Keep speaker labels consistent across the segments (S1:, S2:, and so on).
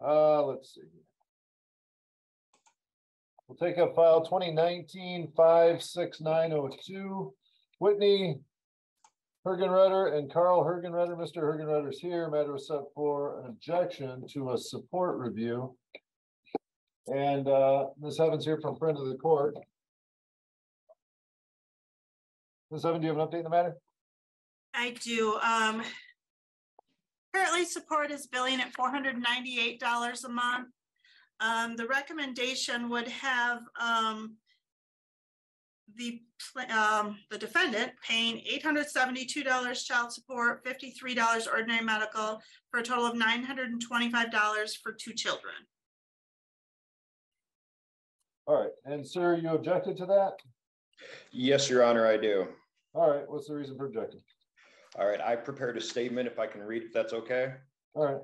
S1: Let's see. We'll take up file 2019-56902. Whitney Hergenreder and Carl Hergenreder. Mr. Hergenreder's here. Matter was set for an objection to a support review. And Ms. Evans here from friend of the court. Ms. Evans, do you have an update in the matter?
S2: I do. Currently support is billing at $498 a month. The recommendation would have the defendant paying $872 child support, $53 ordinary medical, for a total of $925 for 2 children.
S1: All right, and sir, you objected to that?
S3: Yes, Your Honor, I do.
S1: All right, what's the reason for objecting?
S3: All right, I prepared a statement if I can read, if that's okay.
S1: All right.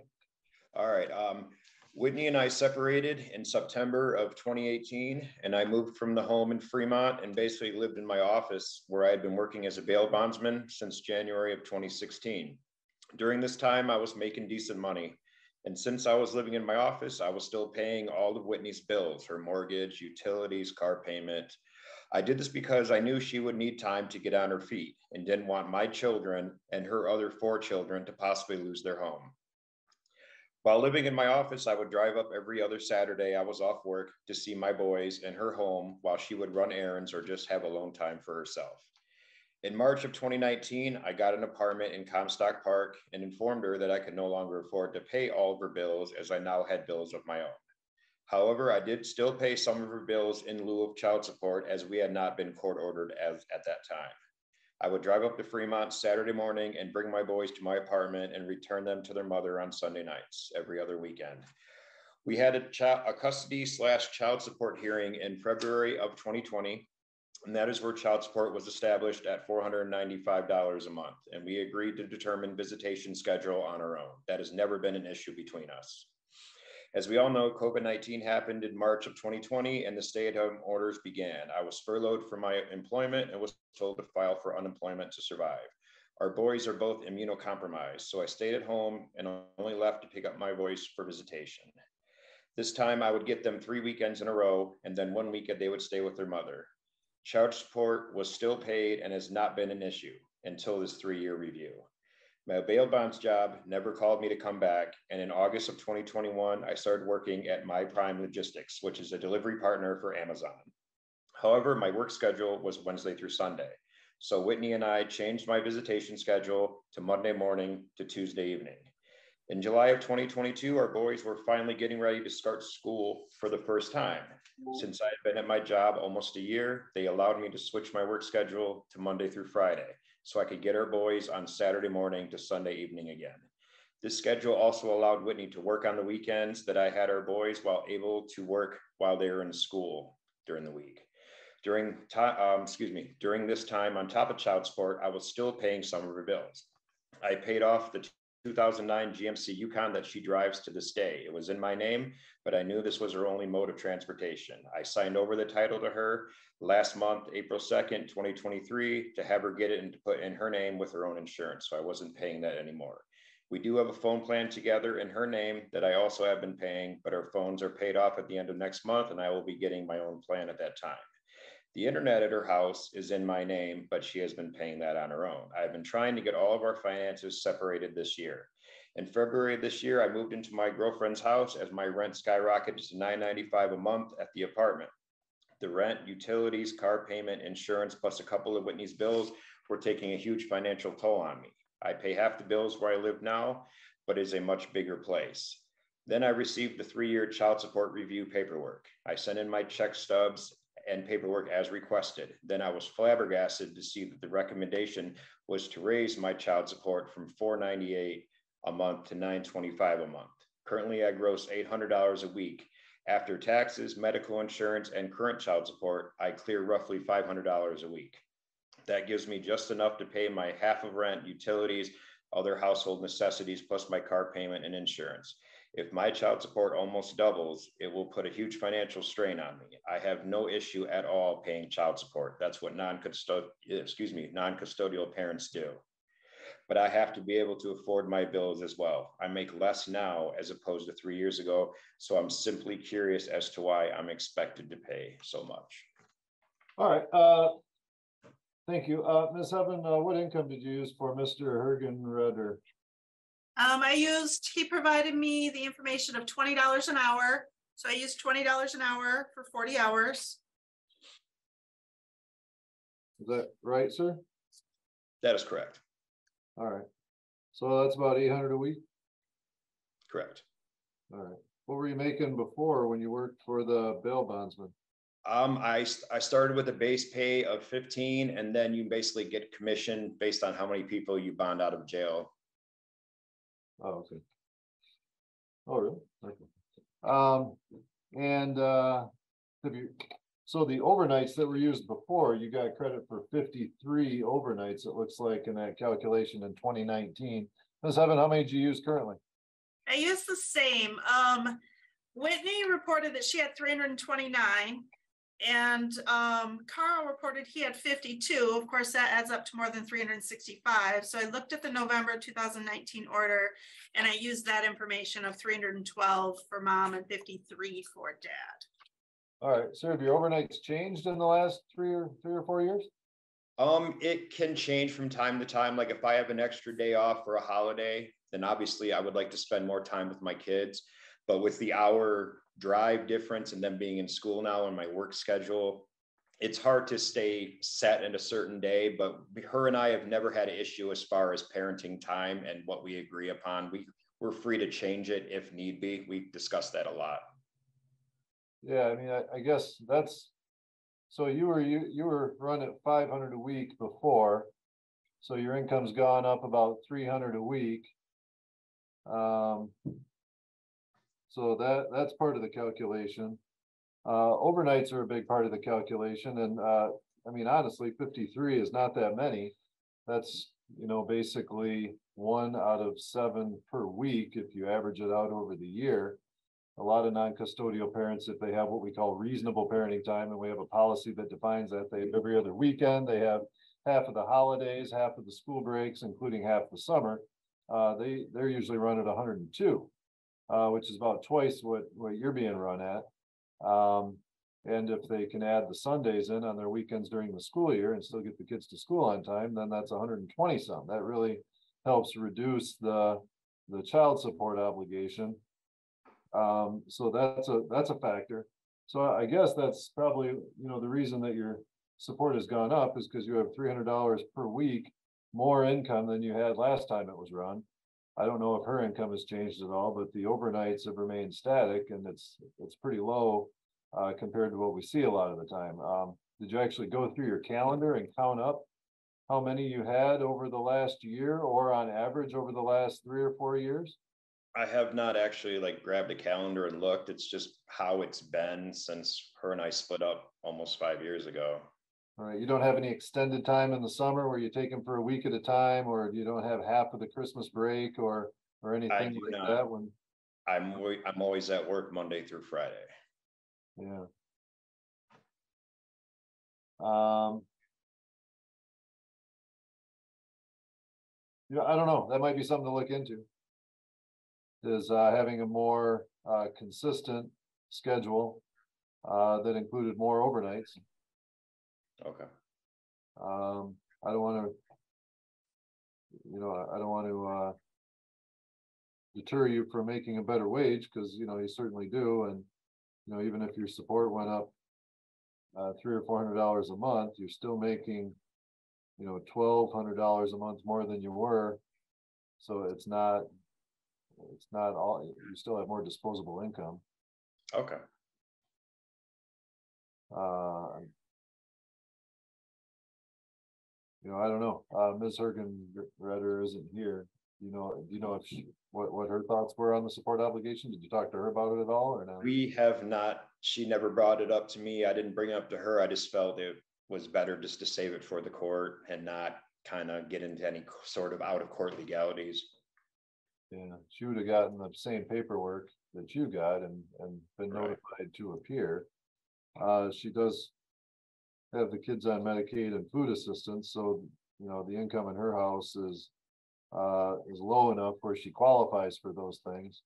S3: All right. Whitney and I separated in September of 2018, and I moved from the home in Fremont and basically lived in my office where I had been working as a bail bondsman since January of 2016. During this time, I was making decent money. And since I was living in my office, I was still paying all of Whitney's bills, her mortgage, utilities, car payment. I did this because I knew she would need time to get on her feet and didn't want my children and her other 4 children to possibly lose their home. While living in my office, I would drive up every other Saturday I was off work to see my boys in her home while she would run errands or just have alone time for herself. In March of 2019, I got an apartment in Comstock Park and informed her that I could no longer afford to pay all of her bills as I now had bills of my own. However, I did still pay some of her bills in lieu of child support as we had not been court ordered as at that time. I would drive up to Fremont Saturday morning and bring my boys to my apartment and return them to their mother on Sunday nights every other weekend. We had a custody/child support hearing in February of 2020, and that is where child support was established at $495 a month, and we agreed to determine visitation schedule on our own. That has never been an issue between us. As we all know, COVID-19 happened in March of 2020 and the stay-at-home orders began. I was furloughed from my employment and was told to file for unemployment to survive. Our boys are both immunocompromised, so I stayed at home and only left to pick up my boys for visitation. This time I would get them 3 weekends in a row, and then 1 weekend they would stay with their mother. Child support was still paid and has not been an issue until this 3-year review. My bail bonds job never called me to come back, and in August of 2021, I started working at My Prime Logistics, which is a delivery partner for Amazon. However, my work schedule was Wednesday through Sunday, so Whitney and I changed my visitation schedule to Monday morning to Tuesday evening. In July of 2022, our boys were finally getting ready to start school for the first time. Since I had been at my job almost a year, they allowed me to switch my work schedule to Monday through Friday, so I could get our boys on Saturday morning to Sunday evening again. This schedule also allowed Whitney to work on the weekends that I had our boys while able to work while they were in school during the week. During this time, on top of child support, I was still paying some of her bills. I paid off the 2009 GMC Yukon that she drives to this day. It was in my name, but I knew this was her only mode of transportation. I signed over the title to her last month, April 2nd, 2023, to have her get it and to put in her name with her own insurance, so I wasn't paying that anymore. We do have a phone plan together in her name that I also have been paying, but our phones are paid off at the end of next month, and I will be getting my own plan at that time. The internet at her house is in my name, but she has been paying that on her own. I've been trying to get all of our finances separated this year. In February of this year, I moved into my girlfriend's house as my rent skyrocketed to $995 a month at the apartment. The rent, utilities, car payment, insurance, plus a couple of Whitney's bills were taking a huge financial toll on me. I pay half the bills where I live now, but it's a much bigger place. Then I received the 3-year child support review paperwork. I sent in my check stubs and paperwork as requested. Then I was flabbergasted to see that the recommendation was to raise my child support from $498 a month to $925 a month. Currently, I gross $800 a week. After taxes, medical insurance, and current child support, I clear roughly $500 a week. That gives me just enough to pay my half of rent, utilities, other household necessities, plus my car payment and insurance. If my child support almost doubles, it will put a huge financial strain on me. I have no issue at all paying child support. That's what non-custodial parents do. but I have to be able to afford my bills as well. I make less now as opposed to 3 years ago. So I'm simply curious as to why I'm expected to pay so much.
S1: All right, thank you. Ms. Evan, what income did you use for Mr. Hergenreder?
S2: He provided me the information of $20 an hour. So I used $20 an hour for 40 hours.
S1: Is that right, sir?
S3: That is correct.
S1: All right. So that's about 800 a week?
S3: Correct.
S1: All right. What were you making before when you worked for the bail bondsman?
S3: I started with a base pay of 15, and then you basically get commission based on how many people you bond out of jail.
S1: Oh, okay. Oh, really? Okay. So the overnights that were used before, you got credit for 53 overnights, it looks like, in that calculation in 2019. Ms. Evan, how many did you use currently?
S2: I used the same. Whitney reported that she had 329. And Carl reported he had 52. Of course, that adds up to more than 365. So I looked at the November 2019 order and I used that information of 312 for mom and 53 for dad.
S1: All right, sir, have your overnights changed in the last three or 4 years?
S3: It can change from time to time. Like if I have an extra day off for a holiday, then obviously I would like to spend more time with my kids. But with the hour drive difference and then being in school now and my work schedule, it's hard to stay set in a certain day. But her and I have never had an issue as far as parenting time and what we agree upon. We're free to change it if need be. We've discussed that a lot.
S1: Yeah, I mean, I guess that's, so you were running at 500 a week before, so your income's gone up about 300 a week. So that's part of the calculation. Overnights are a big part of the calculation, and I mean, honestly, 53 is not that many. That's, you know, basically 1 out of 7 per week if you average it out over the year. A lot of non-custodial parents, if they have what we call reasonable parenting time, and we have a policy that defines that, they have every other weekend, they have half of the holidays, half of the school breaks, including half the summer. They're usually run at 102, which is about twice what you're being run at. And if they can add the Sundays in on their weekends during the school year and still get the kids to school on time, then that's 120 some. That really helps reduce the child support obligation. So that's a factor. So I guess that's probably, you know, the reason that your support has gone up is because you have $300 per week more income than you had last time it was run. I don't know if her income has changed at all, but the overnights have remained static, and it's pretty low compared to what we see a lot of the time. Did you actually go through your calendar and count up how many you had over the last year, or on average over the last 3 or 4 years?
S3: I have not actually like grabbed a calendar and looked. It's just how it's been since her and I split up almost 5 years ago.
S1: All right, you don't have any extended time in the summer where you take them for a week at a time, or you don't have half of the Christmas break or anything like
S3: not.
S1: that one?
S3: I'm always at work Monday through Friday.
S1: Yeah. Yeah, I don't know. That might be something to look into. Is having a more consistent schedule that included more overnights.
S3: Okay.
S1: I don't want to, you know, I don't want to deter you from making a better wage, because, you know, you certainly do. And, you know, even if your support went up $300 or $400 a month, you're still making, you know, $1,200 a month more than you were. So it's not all, you still have more disposable income.
S3: Okay.
S1: You know, I don't know. Ms. Hergenreder isn't here. Do you know if what her thoughts were on the support obligation? Did you talk to her about it at all, or no?
S3: We have not. She never brought it up to me. I didn't bring it up to her. I just felt it was better just to save it for the court and not kind of get into any sort of out of court legalities.
S1: Yeah, she would have gotten the same paperwork that you got and been notified to appear. She does have the kids on Medicaid and food assistance, so, you know, the income in her house is is low enough where she qualifies for those things.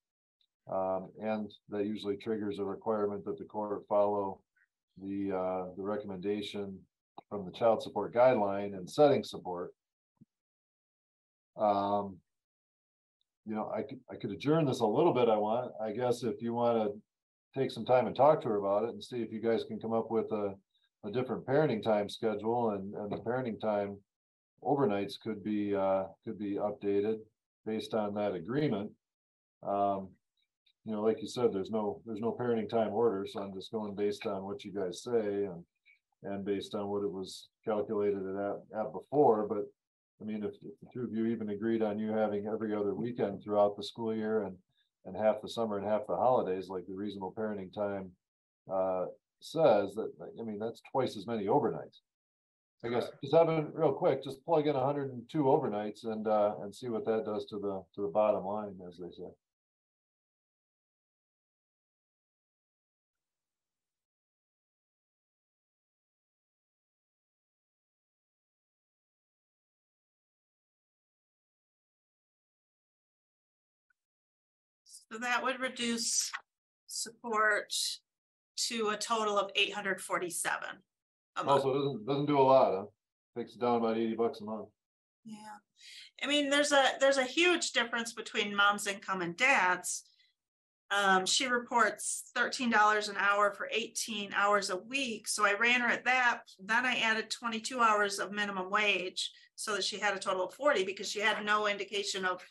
S1: And that usually triggers a requirement that the court follow the recommendation from the child support guideline and setting support. You know, I could adjourn this a little bit. I guess if you want to take some time and talk to her about it and see if you guys can come up with a different parenting time schedule, and the parenting time overnights could be updated based on that agreement. You know, like you said, there's no parenting time order, so I'm just going based on what you guys say and based on what it was calculated at before. But I mean, if the two of you even agreed on you having every other weekend throughout the school year and half the summer and half the holidays, like the reasonable parenting time says, that, I mean, that's twice as many overnights. I guess just having real quick, just plug in 102 overnights and see what that does to the bottom line, as they say.
S2: So that would reduce support to a total of 847 a month.
S1: Also, it doesn't do a lot, huh? Takes it down about $80 a month.
S2: Yeah, I mean, there's a huge difference between mom's income and dad's. She reports $13 an hour for 18 hours a week. So I ran her at that. Then I added 22 hours of minimum wage so that she had a total of 40, because she had no indication of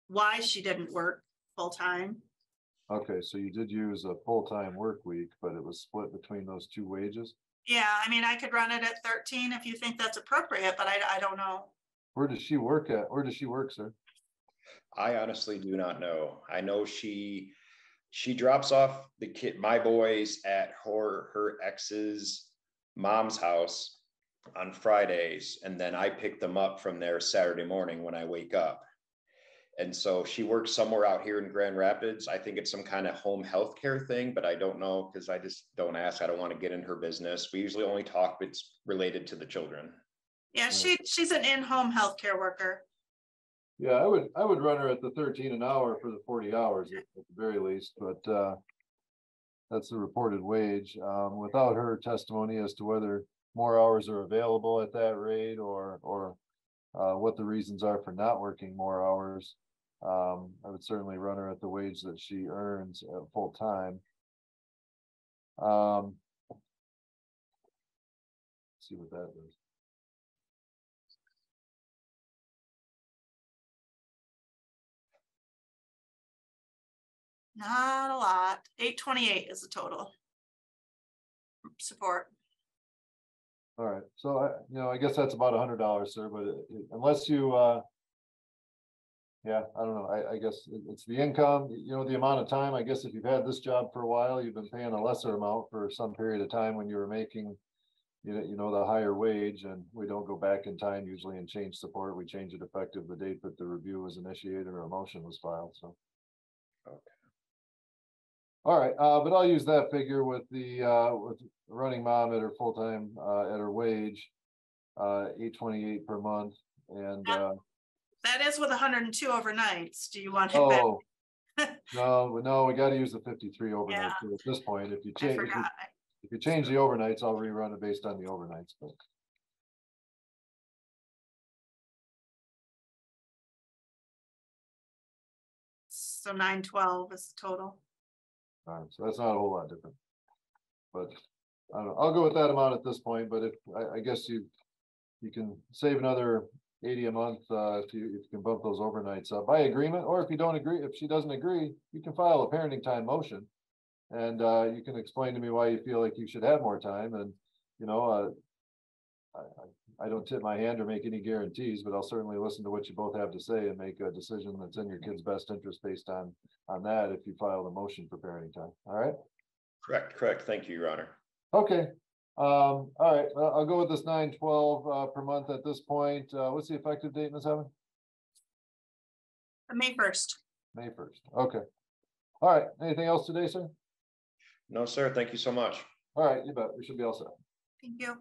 S2: why she didn't work full time.
S1: Okay, so you did use a full-time work week, but it was split between those two wages?
S2: Yeah, I mean, I could run it at 13 if you think that's appropriate, but I don't know.
S1: Where does she work at? Where does she work, sir?
S3: I honestly do not know. I know she drops off my boys at her ex's mom's house on Fridays, and then I pick them up from there Saturday morning when I wake up. And so she works somewhere out here in Grand Rapids. I think it's some kind of home health care thing, but I don't know because I just don't ask. I don't want to get in her business. We usually only talk if it's related to the children.
S2: Yeah, she's an in-home healthcare worker.
S1: Yeah, I would run her at the 13 an hour for the 40 hours at the very least, but that's the reported wage. Without her testimony as to whether more hours are available at that rate or what the reasons are for not working more hours, I would certainly run her at the wage that she earns at full time. See what that is.
S2: Not a lot. 828 is the total support.
S1: All right, so I guess that's about $100, sir. But unless you, yeah, I don't know. I guess it's the income. The amount of time. I guess if you've had this job for a while, you've been paying a lesser amount for some period of time when you were making, the higher wage. And we don't go back in time usually and change support. We change it effective the date that the review was initiated or a motion was filed. So.
S3: Okay.
S1: All right, but I'll use that figure with with running mom at her full time at her wage, $828 per month, and
S2: that is with 102 overnights. Do you want it back?
S1: No, we got to use the 53 overnights.
S2: Yeah.
S1: At this point. If you change the overnights, I'll rerun it based on the overnights. But
S2: so 912 is the total.
S1: all right, so that's not a whole lot different, but I don't know. I'll go with that amount at this point. But if I guess you can save another 80 a month if you can bump those overnights up by agreement, or if you don't agree, if she doesn't agree, you can file a parenting time motion, and you can explain to me why you feel like you should have more time. And I don't tip my hand or make any guarantees, but I'll certainly listen to what you both have to say and make a decision that's in your kid's best interest based on that if you file the motion for parenting time. All right?
S3: Correct. Thank you, Your Honor.
S1: Okay. All right. I'll go with this $912 per month at this point. What's the effective date, Ms. Evan?
S2: May 1st.
S1: May 1st. Okay. All right. Anything else today, sir?
S3: No, sir. Thank you so much.
S1: All right. You bet. We should be all set.
S2: Thank you.